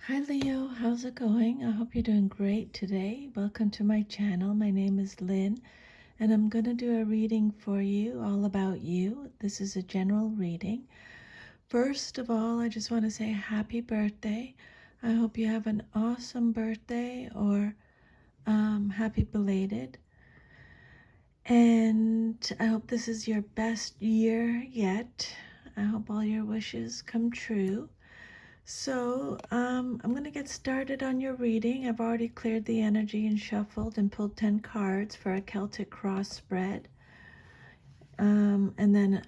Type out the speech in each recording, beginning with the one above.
Hi Leo, how's it going? I hope you're doing great today. Welcome to my channel. My name is Lynn, and I'm going to do a reading for you all about you. This is a general reading. First of all, I just want to say happy birthday. I hope you have an awesome birthday or happy belated. And I hope this is your best year yet. I hope all your wishes come true. So I'm going to get started on your reading. I've already cleared the energy and shuffled and pulled 10 cards for a Celtic cross spread. And then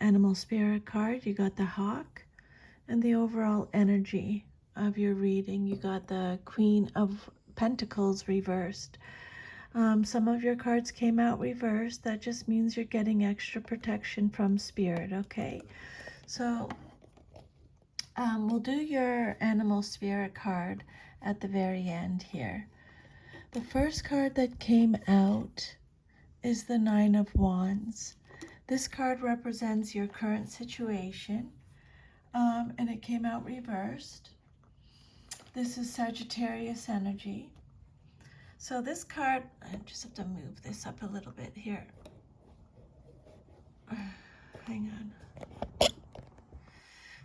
animal spirit card, you got the hawk. And the overall energy of your reading, you got the Queen of Pentacles reversed. Some of your cards came out reversed. That just means you're getting extra protection from spirit, okay? So we'll do your animal spirit card at the very end here. The first card that came out is the Nine of Wands. This card represents your current situation, and it came out reversed. This is Sagittarius energy. So this card, I just have to move this up a little bit here. Hang on.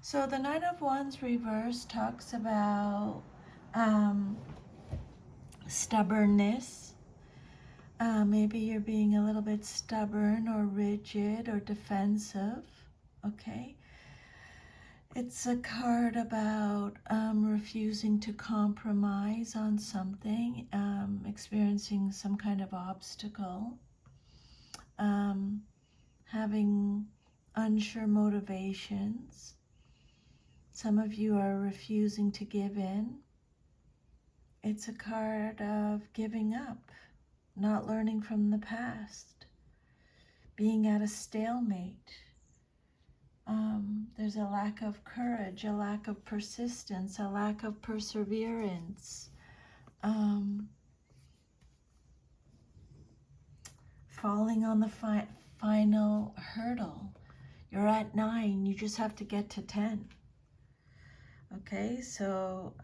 So the Nine of Wands reverse talks about stubbornness. Maybe you're being a little bit stubborn or rigid or defensive, okay? It's a card about refusing to compromise on something, experiencing some kind of obstacle, having unsure motivations. Some of you are refusing to give in. It's a card of giving up, not learning from the past, being at a stalemate. There's a lack of courage, a lack of persistence, a lack of perseverance. Falling on the final hurdle. You're at 9, you just have to get to 10. Okay, so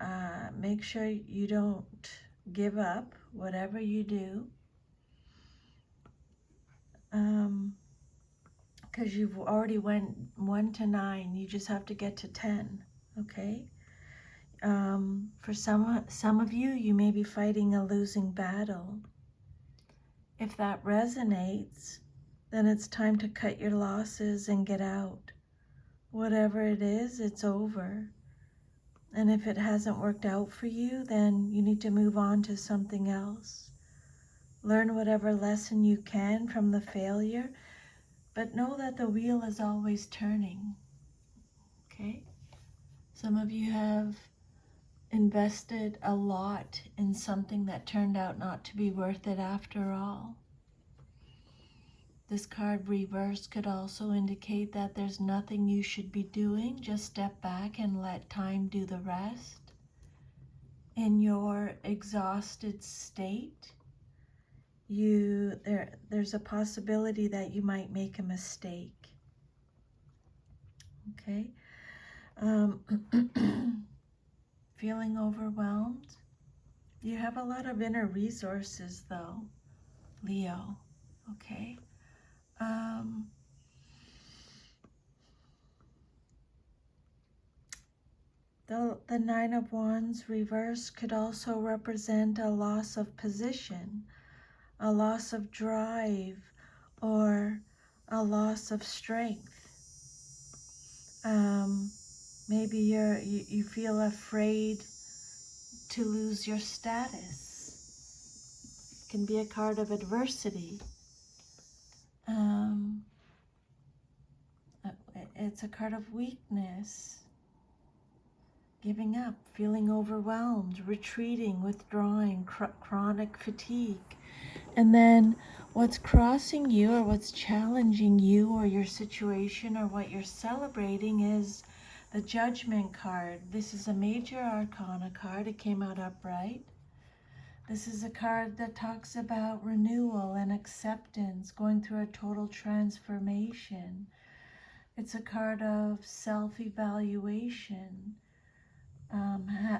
make sure you don't give up, whatever you do. Because you've already went 1 to 9, you just have to get to 10, okay? For some of you, you may be fighting a losing battle. If that resonates, then it's time to cut your losses and get out. Whatever it is, it's over. And if it hasn't worked out for you, then you need to move on to something else. Learn whatever lesson you can from the failure, but know that the wheel is always turning, okay? Some of you have invested a lot in something that turned out not to be worth it after all. This card reversed could also indicate that there's nothing you should be doing. Just step back and let time do the rest. In your exhausted state, there's a possibility that you might make a mistake. Okay? Feeling overwhelmed? You have a lot of inner resources though, Leo. Okay? The Nine of Wands reverse could also represent a loss of position, a loss of drive, or a loss of strength. Maybe you feel afraid to lose your status. It can be a card of adversity. It's a card of weakness. Giving up, feeling overwhelmed, retreating, withdrawing, chronic fatigue. And then what's crossing you or what's challenging you or your situation or what you're celebrating is the Judgment card. This is a major arcana card. It came out upright. This is a card that talks about renewal and acceptance, going through a total transformation. It's a card of self-evaluation,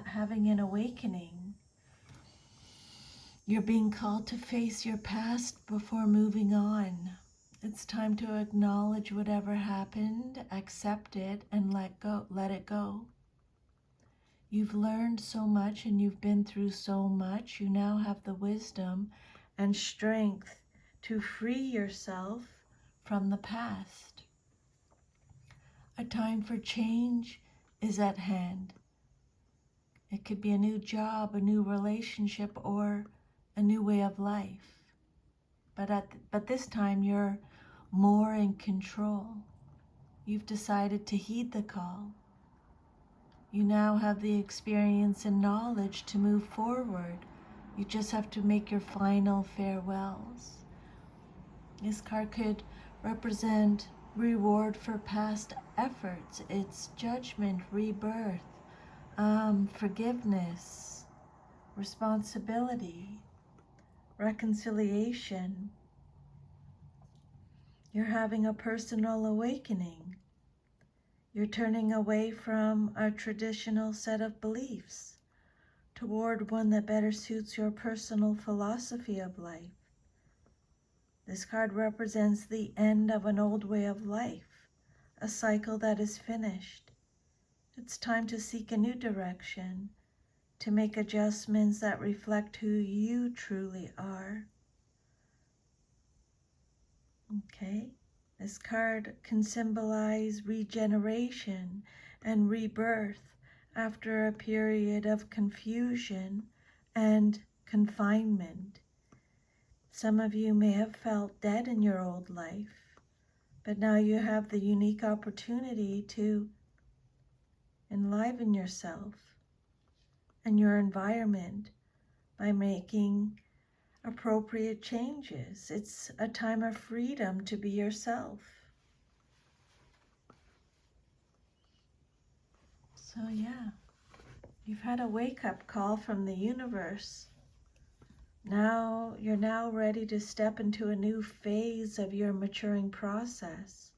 having an awakening. You're being called to face your past before moving on. It's time to acknowledge whatever happened, accept it, and let it go. You've learned so much and you've been through so much. You now have the wisdom and strength to free yourself from the past. A time for change is at hand. It could be a new job, a new relationship, or a new way of life. But this time you're more in control. You've decided to heed the call. You now have the experience and knowledge to move forward. You just have to make your final farewells. This card could represent reward for past efforts. It's judgment, rebirth, forgiveness, responsibility, reconciliation. You're having a personal awakening. You're turning away from a traditional set of beliefs toward one that better suits your personal philosophy of life. This card represents the end of an old way of life, a cycle that is finished. It's time to seek a new direction, to make adjustments that reflect who you truly are. Okay? This card can symbolize regeneration and rebirth after a period of confusion and confinement. Some of you may have felt dead in your old life, but now you have the unique opportunity to enliven yourself and your environment by making appropriate changes. It's a time of freedom to be yourself. So yeah, you've had a wake-up call from the universe. Now you're ready to step into a new phase of your maturing process.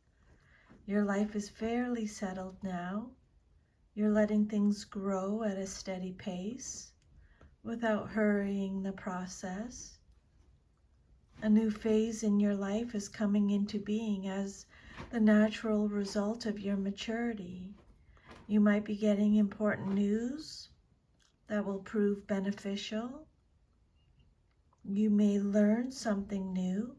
Your life is fairly settled now. You're letting things grow at a steady pace without hurrying the process. A new phase in your life is coming into being as the natural result of your maturity. You might be getting important news that will prove beneficial. You may learn something new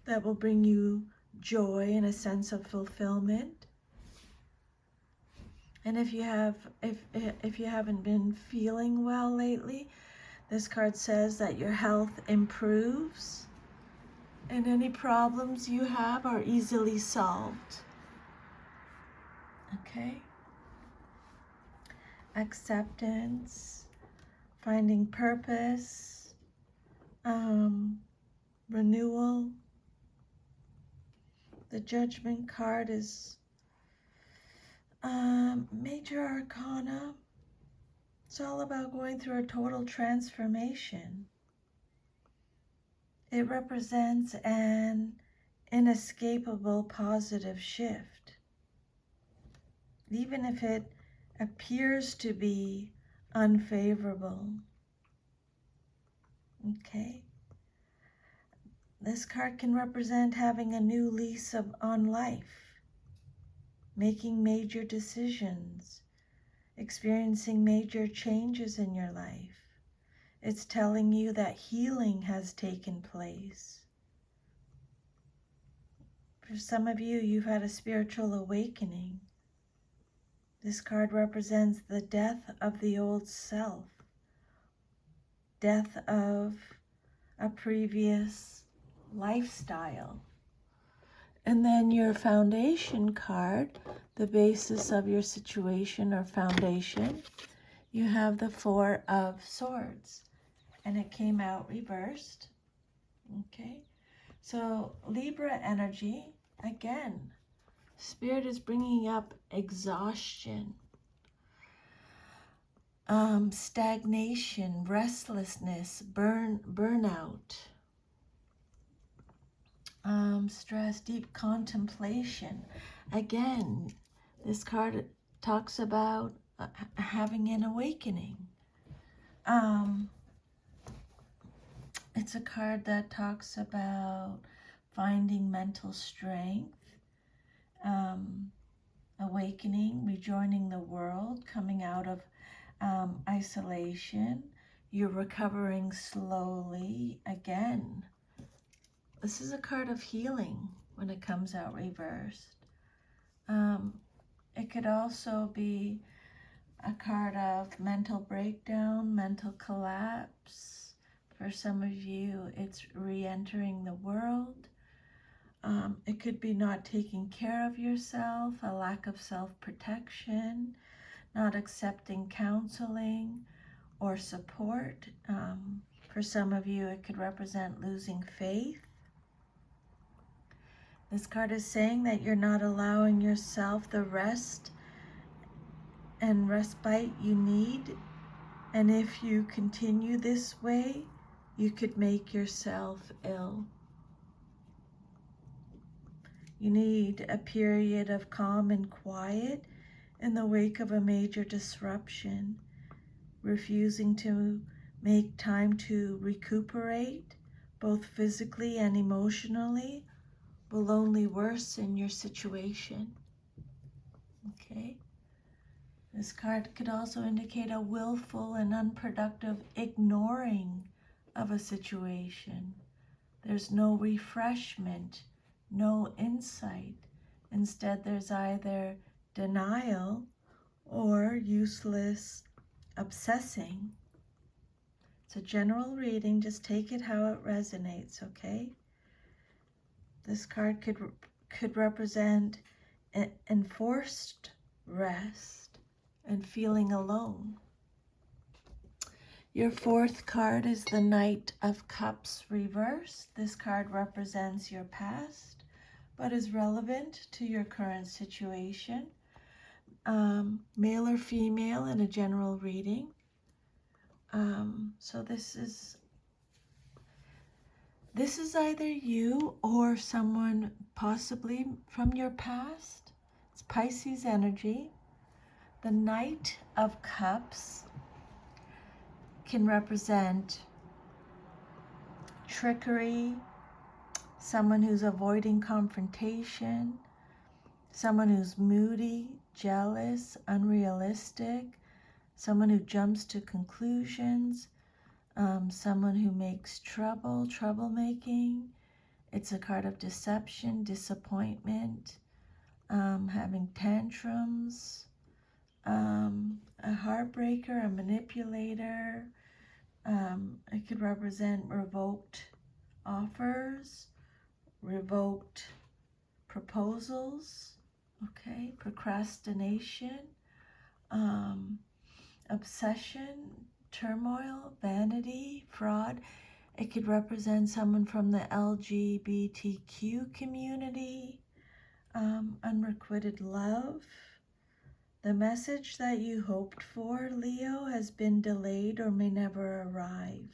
that will bring you joy and a sense of fulfillment. And if you haven't been feeling well lately, this card says that your health improves and any problems you have are easily solved. Okay? Acceptance, finding purpose, renewal. The Judgment card is Major Arcana. It's all about going through a total transformation. It represents an inescapable positive shift. Even if it appears to be unfavorable. Okay? This card can represent having a new lease on life, making major decisions, experiencing major changes in your life. It's telling you that healing has taken place. For some of you, you've had a spiritual awakening. This card represents the death of the old self, death of a previous lifestyle. And then your foundation card, the basis of your situation or foundation, you have the Four of Swords, and it came out reversed. Okay, so Libra energy, again, Spirit is bringing up exhaustion, stagnation, restlessness, burnout, stress, deep contemplation. Again, this card talks about having an awakening. It's a card that talks about finding mental strength, awakening, rejoining the world, coming out of isolation. You're recovering slowly again. This is a card of healing when it comes out reversed. It could also be a card of mental breakdown, mental collapse. For some of you, it's re-entering the world. It could be not taking care of yourself, a lack of self-protection, not accepting counseling or support. For some of you, it could represent losing faith. This card is saying that you're not allowing yourself the rest and respite you need. And if you continue this way, you could make yourself ill. You need a period of calm and quiet in the wake of a major disruption. Refusing to make time to recuperate, both physically and emotionally, will only worsen your situation. Okay? This card could also indicate a willful and unproductive ignoring of a situation. There's no refreshment, no insight. Instead, there's either denial or useless obsessing. It's a general reading. Just take it how it resonates, okay? This card could represent enforced rest and feeling alone. Your fourth card is the Knight of Cups reversed. This card represents your past, but is relevant to your current situation. Male or female in a general reading. So this is either you or someone possibly from your past. It's Pisces energy. The Knight of Cups can represent trickery, someone who's avoiding confrontation, someone who's moody, jealous, unrealistic, someone who jumps to conclusions, someone who makes troublemaking. It's a card of deception, disappointment, having tantrums, a heartbreaker, a manipulator. It could represent revoked offers, revoked proposals, okay, procrastination, obsession, turmoil, vanity, fraud. It could represent someone from the LGBTQ community, unrequited love. The message that you hoped for, Leo, has been delayed or may never arrive.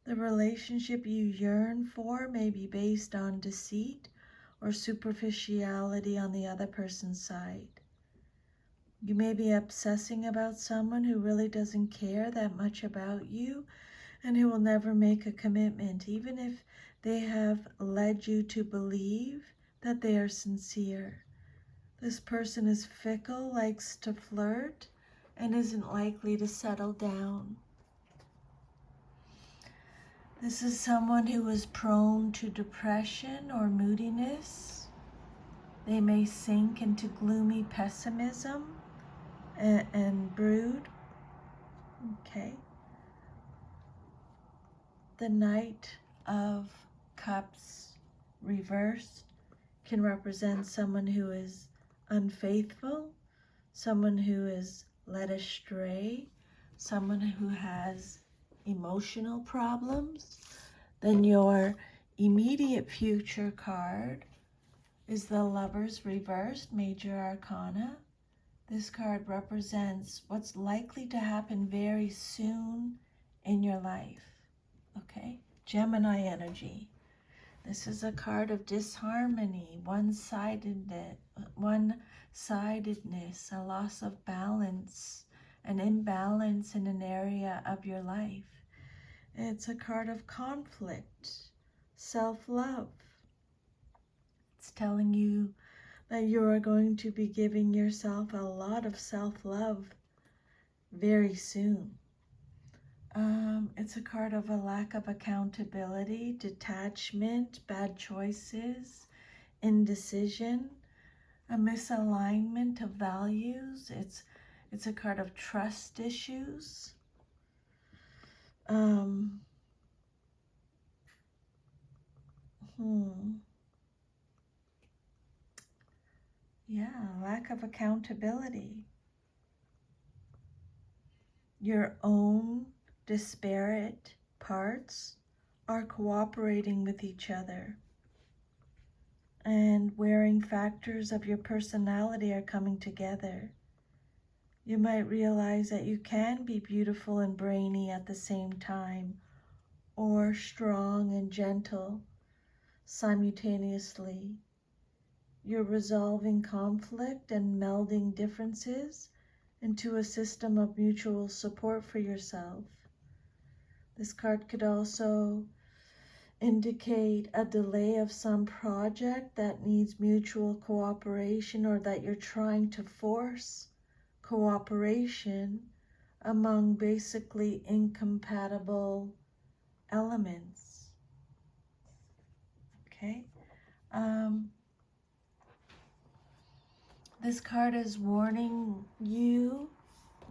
The relationship you yearn for may be based on deceit or superficiality on the other person's side. You may be obsessing about someone who really doesn't care that much about you and who will never make a commitment, even if they have led you to believe that they are sincere. This person is fickle, likes to flirt, and isn't likely to settle down. This is someone who is prone to depression or moodiness. They may sink into gloomy pessimism and brood. Okay. The Knight of Cups reversed can represent someone who is unfaithful, someone who is led astray, someone who has emotional problems. Then your immediate future card is the Lovers reversed, Major Arcana. This card represents what's likely to happen very soon in your life, okay? Gemini energy. This is a card of disharmony, one-sidedness, one-sidedness, a loss of balance, an imbalance in an area of your life. It's a card of conflict, self-love. It's telling you that you are going to be giving yourself a lot of self-love very soon. It's a card of a lack of accountability, detachment, bad choices, indecision, a misalignment of values. It's a card of trust issues. Yeah, lack of accountability. Your own disparate parts are cooperating with each other, and wearing factors of your personality are coming together. You might realize that you can be beautiful and brainy at the same time, or strong and gentle simultaneously. You're resolving conflict and melding differences into a system of mutual support for yourself. This card could also indicate a delay of some project that needs mutual cooperation, or that you're trying to force cooperation among basically incompatible elements. Okay? This card is warning you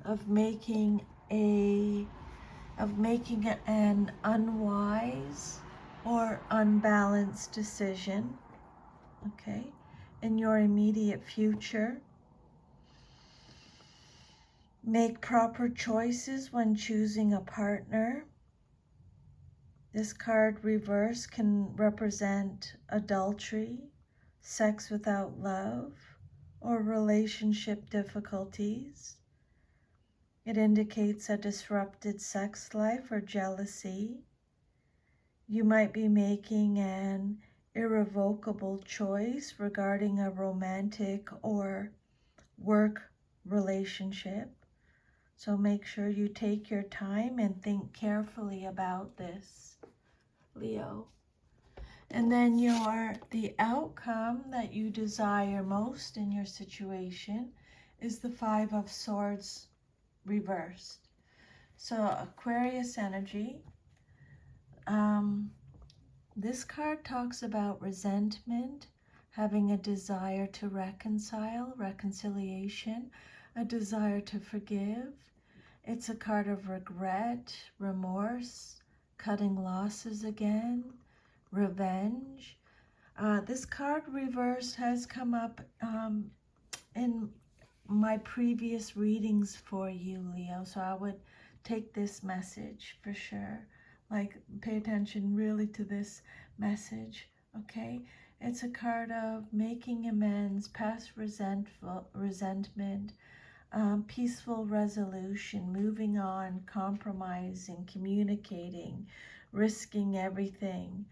of making an unwise or unbalanced decision, okay, in your immediate future. Make proper choices when choosing a partner. This card reverse can represent adultery, sex without love, or relationship difficulties. It indicates a disrupted sex life or jealousy. You might be making an irrevocable choice regarding a romantic or work relationship. So make sure you take your time and think carefully about this, Leo. And then the outcome that you desire most in your situation is the Five of Swords reversed. So Aquarius energy. This card talks about resentment, having a desire to reconcile, reconciliation, a desire to forgive. It's a card of regret, remorse, cutting losses again, revenge. This card reverse has come up in my previous readings for you, Leo, so I would take this message for sure. Like, pay attention really to this message, okay? It's a card of making amends, past resentment, peaceful resolution, moving on, compromising, communicating, risking everything,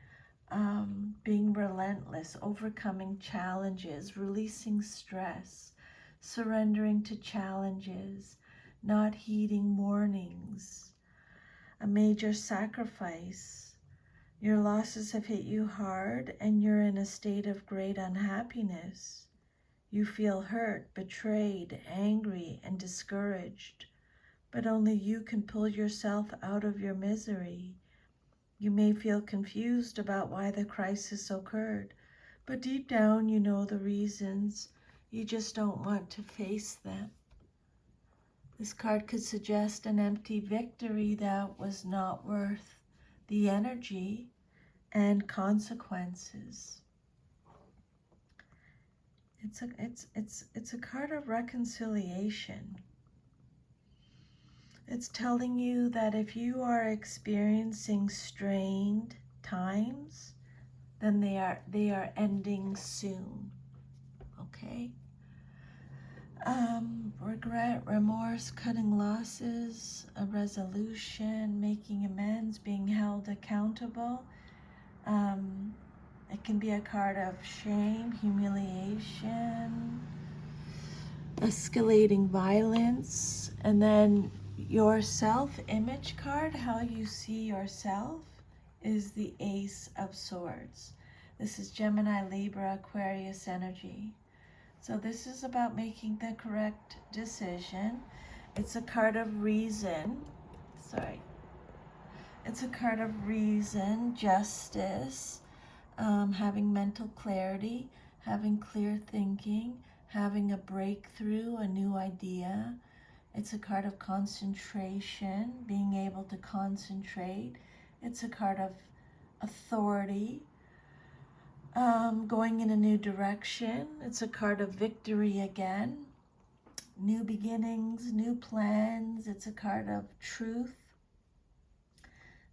being relentless, overcoming challenges, releasing stress, surrendering to challenges, not heeding warnings, a major sacrifice. Your losses have hit you hard and you're in a state of great unhappiness. You feel hurt, betrayed, angry, and discouraged, but only you can pull yourself out of your misery. You may feel confused about why the crisis occurred, but deep down you know the reasons. You just don't want to face them. This card could suggest an empty victory that was not worth the energy and consequences. It's a card of reconciliation. It's telling you that if you are experiencing strained times, then they are ending soon. Okay? Regret, remorse, cutting losses, a resolution, making amends, being held accountable. It can be a card of shame, humiliation, escalating violence. And then your self-image card, how you see yourself, is the Ace of Swords. This is Gemini, Libra, Aquarius energy. So this is about making the correct decision. It's a card of reason. Sorry. It's a card of reason, justice, having mental clarity, having clear thinking, having a breakthrough, a new idea. It's a card of concentration, being able to concentrate. It's a card of authority, going in a new direction. It's a card of victory again, new beginnings, new plans. It's a card of truth.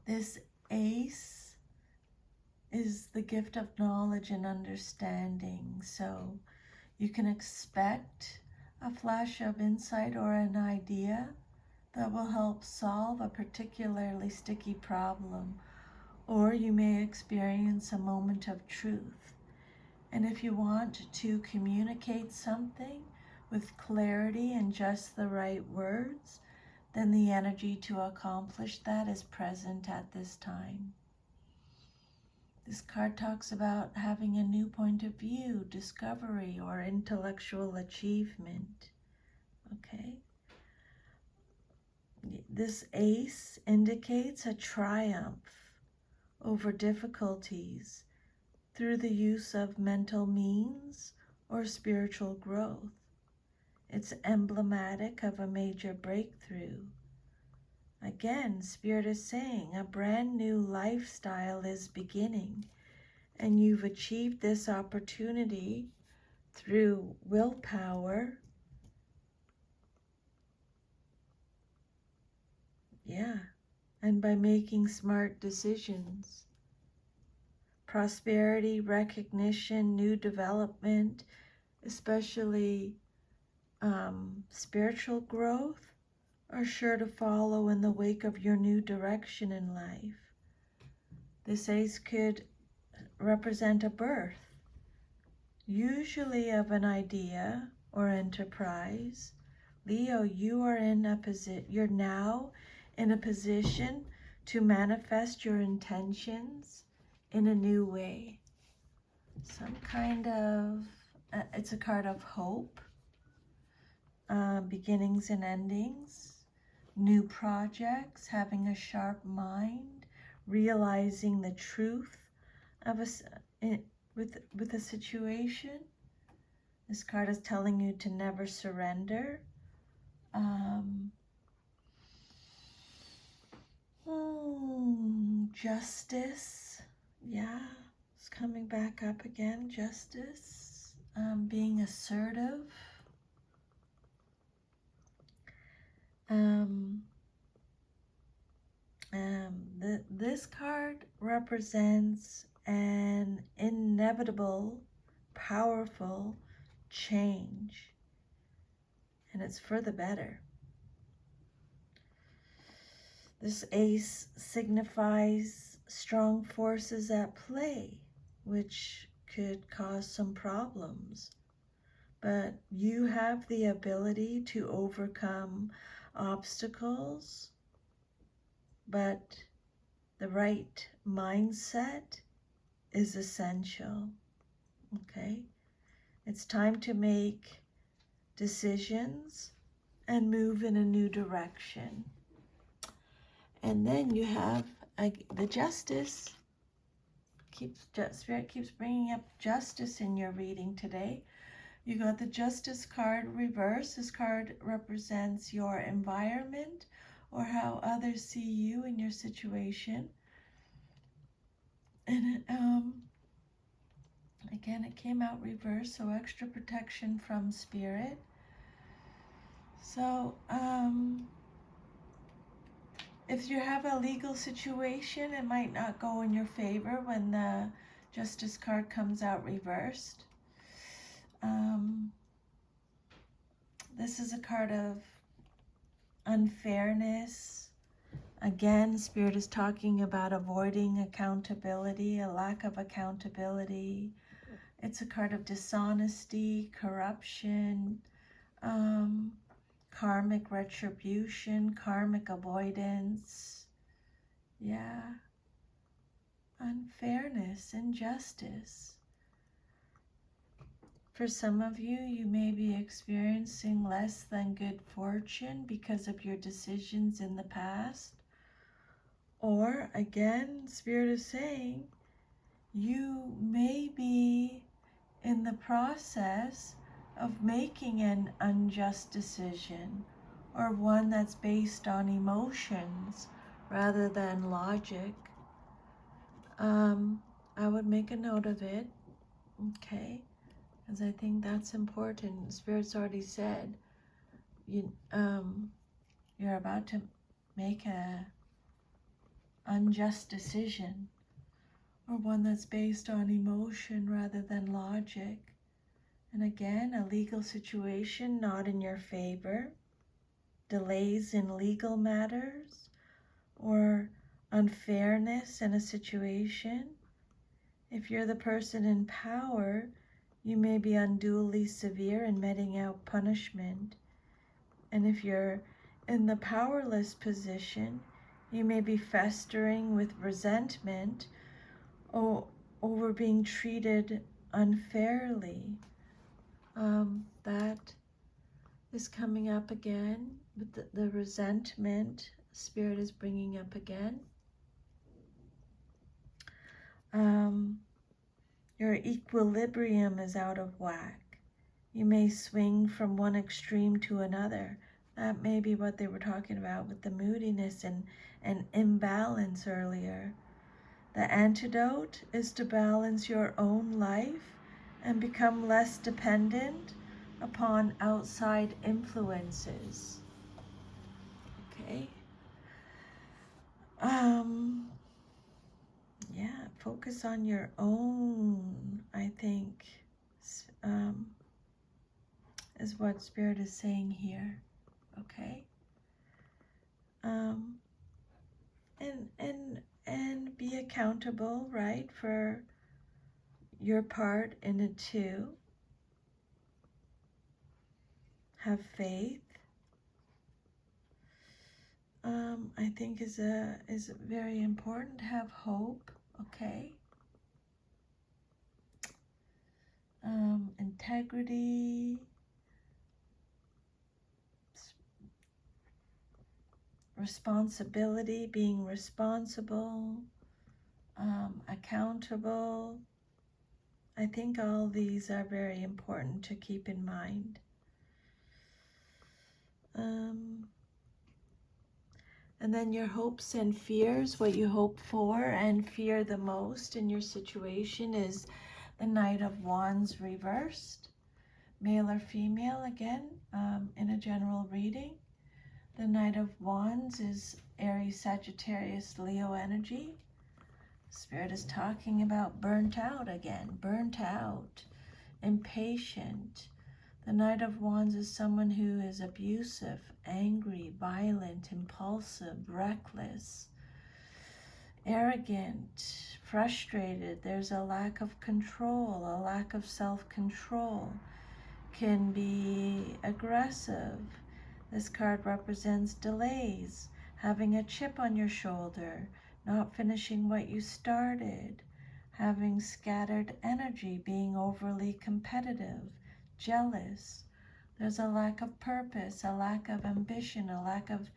This ace is the gift of knowledge and understanding. So you can expect a flash of insight or an idea that will help solve a particularly sticky problem, or you may experience a moment of truth. And if you want to communicate something with clarity and just the right words, then the energy to accomplish that is present at this time. This card talks about having a new point of view, discovery, or intellectual achievement. Okay? This ace indicates a triumph over difficulties through the use of mental means or spiritual growth. It's emblematic of a major breakthrough. Again, Spirit is saying a brand new lifestyle is beginning, and you've achieved this opportunity through willpower. Yeah, and by making smart decisions. Prosperity, recognition, new development, especially spiritual growth, are sure to follow in the wake of your new direction in life. This ace could represent a birth, usually of an idea or enterprise. Leo, you're now in a position to manifest your intentions in a new way. Some kind of, it's a card of hope, beginnings and endings, new projects, having a sharp mind, realizing the truth of with a situation. This card is telling you to never surrender. Justice, yeah, it's coming back up again. Justice, being assertive. This card represents an inevitable, powerful change, and it's for the better. This ace signifies strong forces at play, which could cause some problems, but you have the ability to overcome obstacles, but the right mindset is essential. Okay? It's time to make decisions and move in a new direction. And then you have the justice. Spirit keeps bringing up justice in your reading today. You got the justice card reverse. This card represents your environment or how others see you in your situation. And again, it came out reverse, so extra protection from Spirit. So, if you have a legal situation, it might not go in your favor when the Justice card comes out reversed. This is a card of unfairness. Again, Spirit is talking about avoiding accountability, a lack of accountability. It's a card of dishonesty, corruption, Karmic retribution, karmic avoidance. Yeah. Unfairness, injustice. For some of you, you may be experiencing less than good fortune because of your decisions in the past. Or, again, Spirit is saying, you may be in the process of making an unjust decision, or one that's based on emotions rather than logic. I would make a note of it, okay? Because I think that's important. Spirit's already said you're about to make a unjust decision, or one that's based on emotion rather than logic. And again, a legal situation not in your favor, delays in legal matters, or unfairness in a situation. If you're the person in power, you may be unduly severe in meting out punishment. And if you're in the powerless position, you may be festering with resentment over being treated unfairly. That is coming up again, but the resentment Spirit is bringing up again. Your equilibrium is out of whack. You may swing from one extreme to another. That may be what they were talking about with the moodiness and imbalance earlier. The antidote is to balance your own life and become less dependent upon outside influences. Okay? Yeah, focus on your own, I think, is what Spirit is saying here. Okay? And be accountable, right, for your part in it too. Have faith. I think is very important. Have hope. Okay. Integrity. Responsibility, being responsible, accountable. I think all these are very important to keep in mind. And then your hopes and fears, what you hope for and fear the most in your situation is the Knight of Wands reversed, male or female, again, in a general reading. The Knight of Wands is Aries, Sagittarius, Leo energy. Spirit is talking about burnt out again, burnt out, impatient. The Knight of Wands is someone who is abusive, angry, violent, impulsive, reckless, arrogant, frustrated. There's a lack of control, a lack of self-control. Can be aggressive. This card represents delays, having a chip on your shoulder, not finishing what you started, having scattered energy, being overly competitive, jealous. There's a lack of purpose, a lack of ambition, a lack of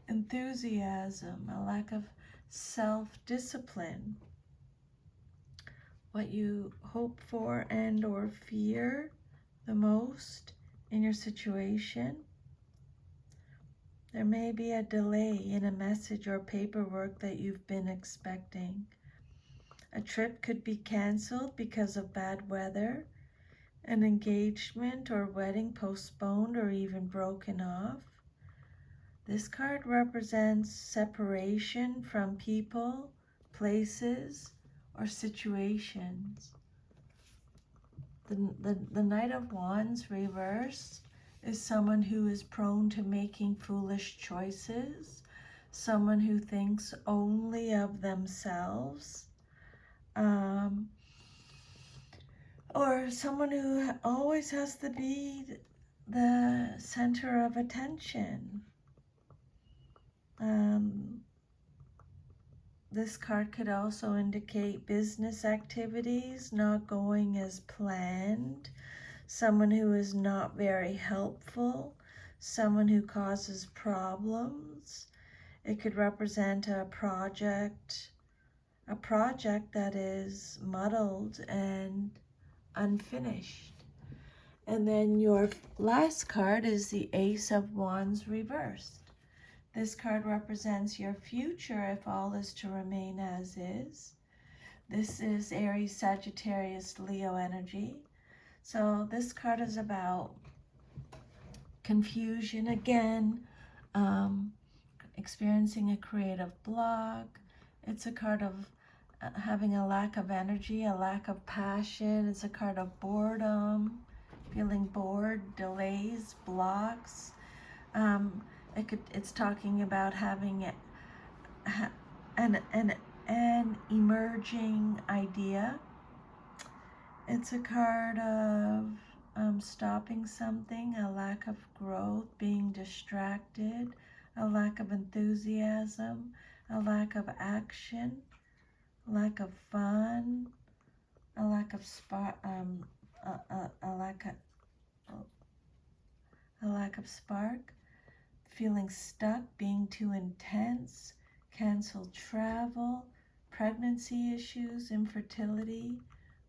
enthusiasm, a lack of self-discipline. What you hope for and or fear the most in your situation. There may be a delay in a message or paperwork that you've been expecting. A trip could be canceled because of bad weather, an engagement or wedding postponed or even broken off. This card represents separation from people, places, or situations. The Knight of Wands reversed is someone who is prone to making foolish choices, someone who thinks only of themselves, or someone who always has to be the center of attention. This card could also indicate business activities not going as planned, someone who is not very helpful, someone who causes problems. It could represent a project that is muddled and unfinished. And then your last card is the Ace of Wands reversed. This card represents your future if all is to remain as is. This is Aries, Sagittarius, Leo energy. So this card is about confusion again, experiencing a creative block. It's a card of having a lack of energy, a lack of passion. It's a card of boredom, feeling bored, delays, blocks. It's talking about having an emerging idea. It's a card of stopping something, a lack of growth, being distracted, a lack of enthusiasm, a lack of action, a lack of fun, a lack of a lack of spark, feeling stuck, being too intense, canceled travel, pregnancy issues, infertility,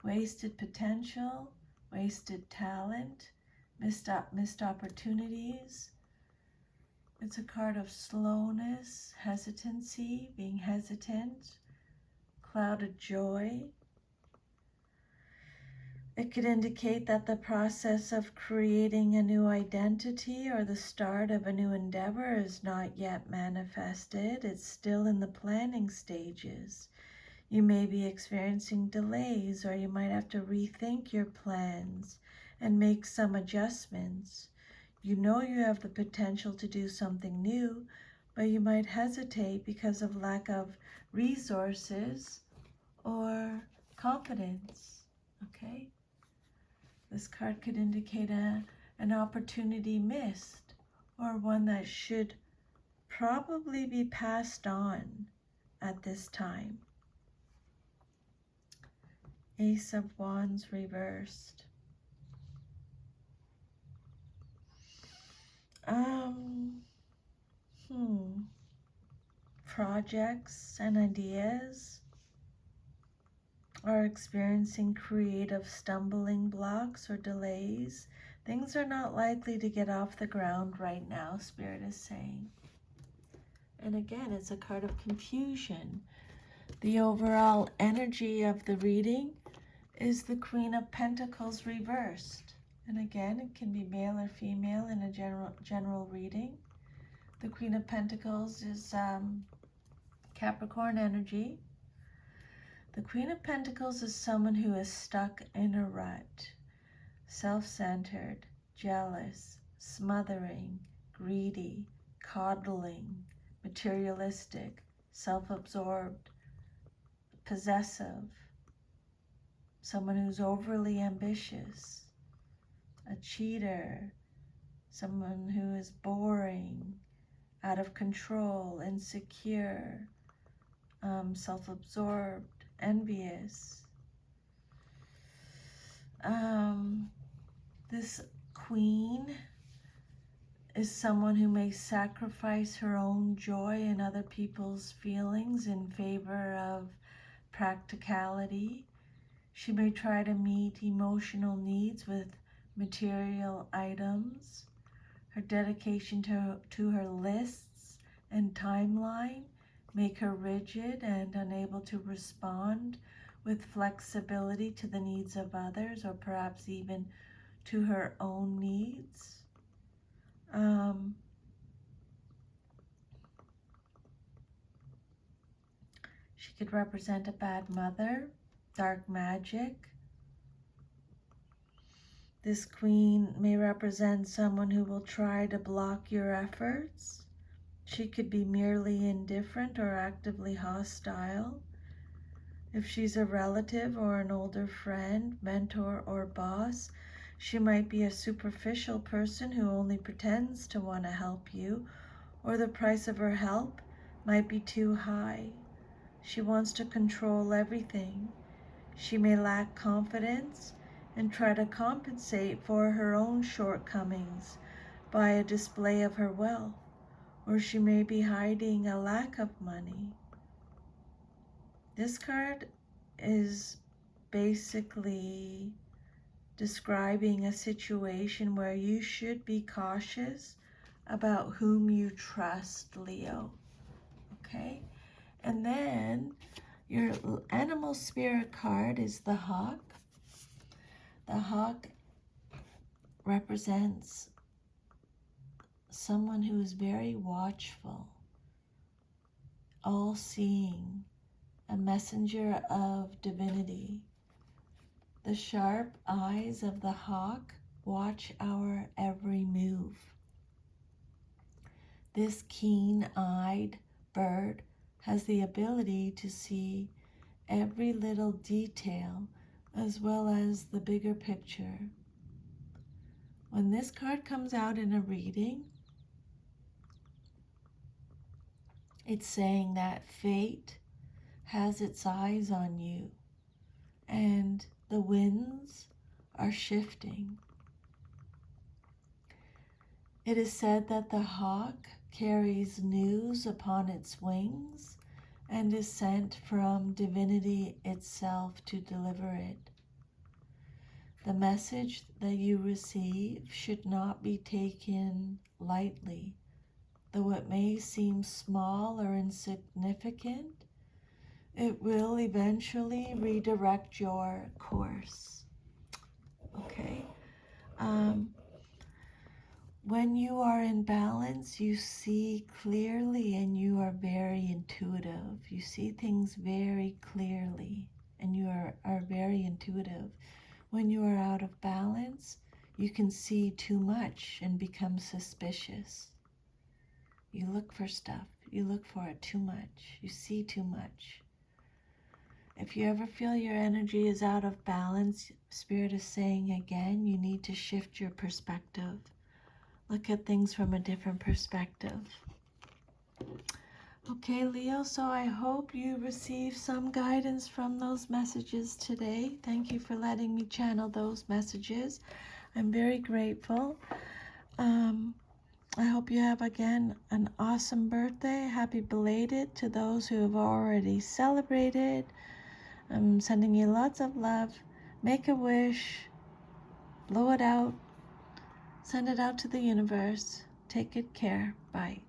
wasted potential, wasted talent, missed opportunities. It's a card of slowness, hesitancy, being hesitant, clouded joy. It could indicate that the process of creating a new identity or the start of a new endeavor is not yet manifested. It's still in the planning stages. You may be experiencing delays, or you might have to rethink your plans and make some adjustments. You know you have the potential to do something new, but you might hesitate because of lack of resources or confidence. Okay? This card could indicate an opportunity missed, or one that should probably be passed on at this time. Ace of Wands reversed. Projects and ideas are experiencing creative stumbling blocks or delays. Things are not likely to get off the ground right now, Spirit is saying. And again, it's a card of confusion. The overall energy of the reading is the Queen of Pentacles reversed. And again, it can be male or female in a general reading. The Queen of Pentacles is Capricorn energy. The Queen of Pentacles is someone who is stuck in a rut, self-centered, jealous, smothering, greedy, coddling, materialistic, self-absorbed, possessive, someone who's overly ambitious, a cheater, someone who is boring, out of control, insecure, self-absorbed, envious. This queen is someone who may sacrifice her own joy and other people's feelings in favor of practicality. She may try to meet emotional needs with material items. Her dedication to her lists and timeline make her rigid and unable to respond with flexibility to the needs of others, or perhaps even to her own needs. She could represent a bad mother, dark magic. This queen may represent someone who will try to block your efforts. She could be merely indifferent or actively hostile. If she's a relative or an older friend, mentor, or boss, She might be a superficial person who only pretends to want to help you, or the price of her help might be too high. She wants to control everything. She may lack confidence and try to compensate for her own shortcomings by a display of her wealth, or she may be hiding a lack of money. This card is basically describing a situation where you should be cautious about whom you trust, Leo. Okay? And then your animal spirit card is the hawk. The hawk represents someone who is very watchful, all-seeing, a messenger of divinity. The sharp eyes of the hawk watch our every move. This keen-eyed bird has the ability to see every little detail as well as the bigger picture. When this card comes out in a reading, it's saying that fate has its eyes on you and the winds are shifting. It is said that the hawk carries news upon its wings and is sent from divinity itself to deliver it. The message that you receive should not be taken lightly. Though it may seem small or insignificant, it will eventually redirect your course. Okay? When you are in balance, you see clearly and you are very intuitive. You see things very clearly and you are very intuitive. When you are out of balance, you can see too much and become suspicious. You look for stuff. You look for it too much. You see too much. If you ever feel your energy is out of balance, Spirit is saying again, you need to shift your perspective. Look at things from a different perspective. Okay, Leo, so I hope you received some guidance from those messages today. Thank you for letting me channel those messages. I'm very grateful. I hope you have, again, an awesome birthday. Happy belated to those who have already celebrated. I'm sending you lots of love. Make a wish. Blow it out. Send it out to the universe. Take good care. Bye.